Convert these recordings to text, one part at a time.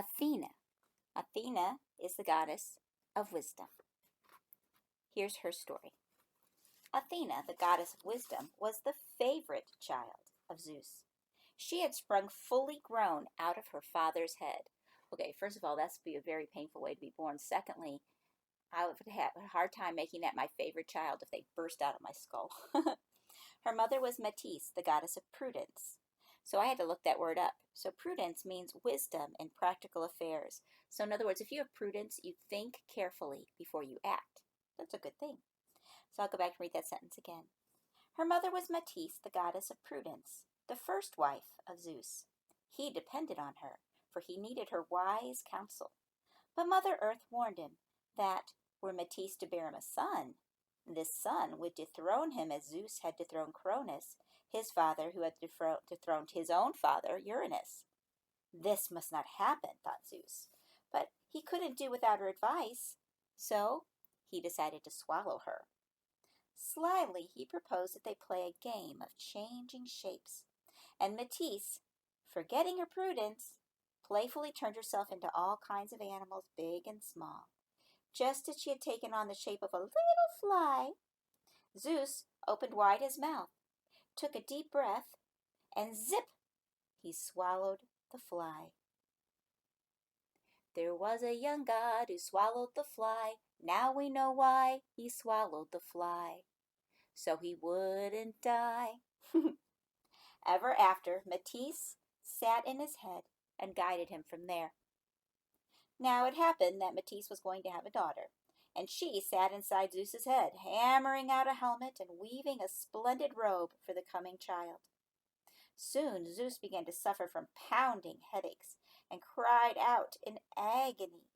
Athena. Athena is the goddess of wisdom. Here's her story. Athena, the goddess of wisdom, was the favorite child of Zeus. She had sprung fully grown out of her father's head. Okay, first of all, that's be a very painful way to be born. Secondly, I would have a hard time making that my favorite child if they burst out of my skull. Her mother was Metis, the goddess of prudence. So I had to look that word up. So prudence means wisdom in practical affairs. So in other words, if you have prudence, you think carefully before you act. That's a good thing. So I'll go back and read that sentence again. Her mother was Metis, the goddess of prudence, the first wife of Zeus. He depended on her, for he needed her wise counsel. But Mother Earth warned him that were Metis to bear him a son, this son would dethrone him as Zeus had dethroned Cronus, his father, who had dethroned his own father, Uranus. This must not happen, thought Zeus. But he couldn't do without her advice, so he decided to swallow her. Slyly, he proposed that they play a game of changing shapes, and Metis, forgetting her prudence, playfully turned herself into all kinds of animals, big and small. Just as she had taken on the shape of a little fly, Zeus opened wide his mouth, took a deep breath, and zip, he swallowed the fly. There was a young god who swallowed the fly. Now we know why he swallowed the fly, so he wouldn't die. Ever after, Metis sat in his head and guided him from there. Now it happened that Metis was going to have a daughter, and she sat inside Zeus's head, hammering out a helmet and weaving a splendid robe for the coming child. Soon Zeus began to suffer from pounding headaches and cried out in agony.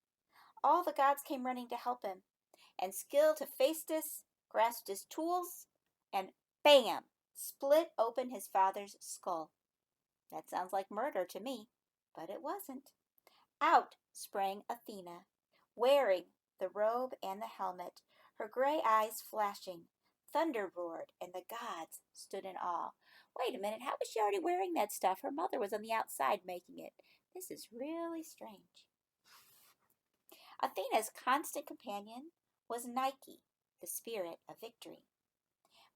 All the gods came running to help him, and skilled Hephaestus grasped his tools and bam! Split open his father's skull. That sounds like murder to me, but it wasn't. Out sprang Athena, wearing the robe and the helmet, her gray eyes flashing. Thunder roared, and the gods stood in awe. Wait a minute, how was she already wearing that stuff? Her mother was on the outside making it. This is really strange. Athena's constant companion was Nike, the spirit of victory.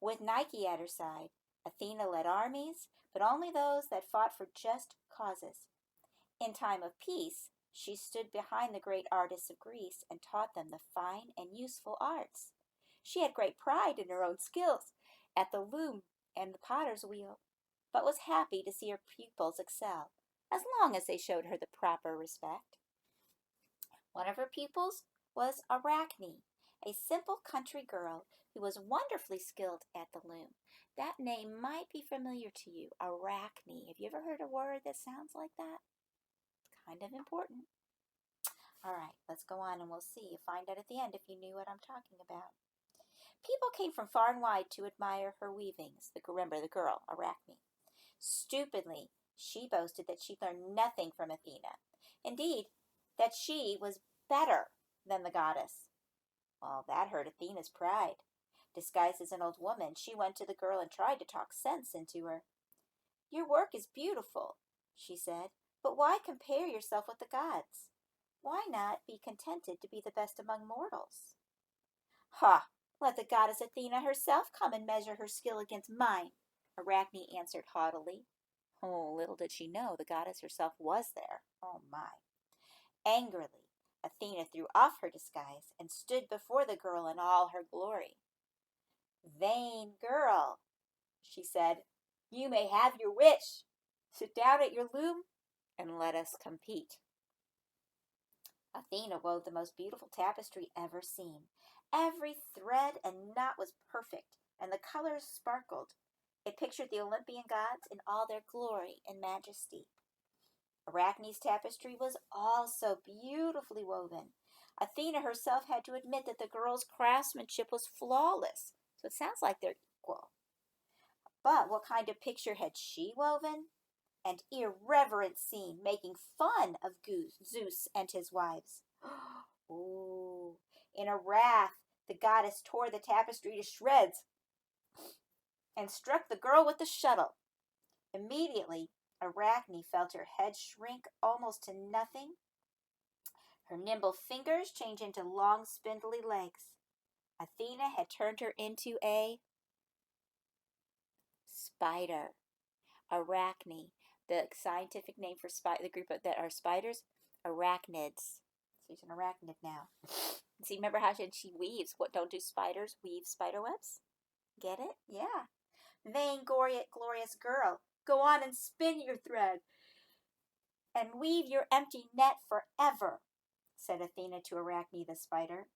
With Nike at her side, Athena led armies, but only those that fought for just causes. In time of peace, she stood behind the great artists of Greece and taught them the fine and useful arts. She had great pride in her own skills at the loom and the potter's wheel, but was happy to see her pupils excel, as long as they showed her the proper respect. One of her pupils was Arachne, a simple country girl who was wonderfully skilled at the loom. That name might be familiar to you, Arachne. Have you ever heard a word that sounds like that? It's kind of important. All right, let's go on and we'll see. Find out at the end if you knew what I'm talking about. People came from far and wide to admire her weavings. Remember the girl, Arachne. Stupidly, she boasted that she learned nothing from Athena. Indeed, that she was better than the goddess. Well, that hurt Athena's pride. Disguised as an old woman, she went to the girl and tried to talk sense into her. Your work is beautiful, she said, but why compare yourself with the gods? Why not be contented to be the best among mortals? Ha! Let the goddess Athena herself come and measure her skill against mine, Arachne answered haughtily. Oh, little did she know the goddess herself was there. Oh, my. Angrily, Athena threw off her disguise and stood before the girl in all her glory. Vain girl, she said, you may have your wish. Sit down at your loom and let us compete. Athena wove the most beautiful tapestry ever seen. Every thread and knot was perfect, and the colors sparkled. It pictured the Olympian gods in all their glory and majesty. Arachne's tapestry was also beautifully woven. Athena herself had to admit that the girl's craftsmanship was flawless, so it sounds like they're equal. But what kind of picture had she woven? An irreverent scene making fun of Zeus and his wives. Ooh. In a wrath, the goddess tore the tapestry to shreds and struck the girl with the shuttle. Immediately, Arachne felt her head shrink almost to nothing Her nimble fingers changed into long, spindly legs. Athena had turned her into a spider, arachne, the scientific name for the group that are spiders, arachnids. So she's an arachnid now. See, remember how she weaves? What don't do spiders weave spider webs? Get it? Yeah. Vain, glorious girl, go on and spin your thread and weave your empty net forever, said Athena to Arachne the spider.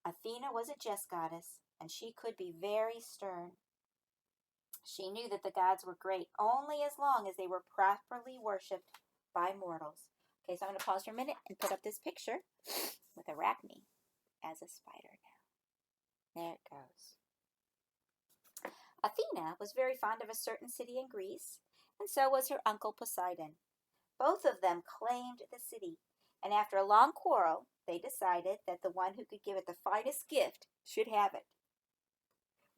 Athena was a jest goddess, and she could be very stern. She knew that the gods were great only as long as they were properly worshipped by mortals. Okay, so I'm going to pause for a minute and put up this picture with Arachne as a spider now. There it goes. Athena was very fond of a certain city in Greece, and so was her uncle Poseidon. Both of them claimed the city, and after a long quarrel, they decided that the one who could give it the finest gift should have it.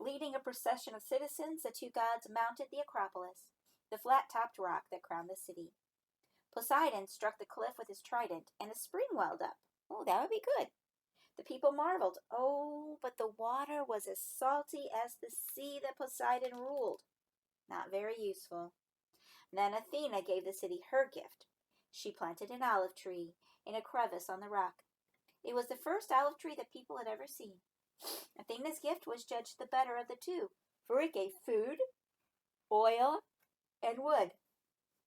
Leading a procession of citizens, the two gods mounted the Acropolis, the flat-topped rock that crowned the city. Poseidon struck the cliff with his trident, and a spring welled up. Oh, that would be good. The people marveled. Oh, but the water was as salty as the sea that Poseidon ruled. Not very useful. Then Athena gave the city her gift. She planted an olive tree in a crevice on the rock. It was the first olive tree that people had ever seen. Athena's gift was judged the better of the two, for it gave food, oil, and wood,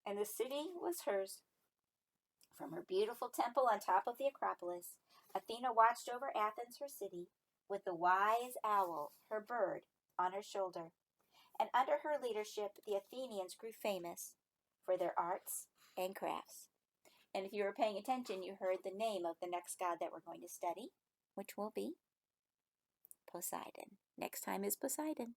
and the city was hers. From her beautiful temple on top of the Acropolis, Athena watched over Athens, her city, with the wise owl, her bird, on her shoulder. And under her leadership, the Athenians grew famous for their arts and crafts. And if you were paying attention, you heard the name of the next god that we're going to study, which will be Poseidon. Next time is Poseidon.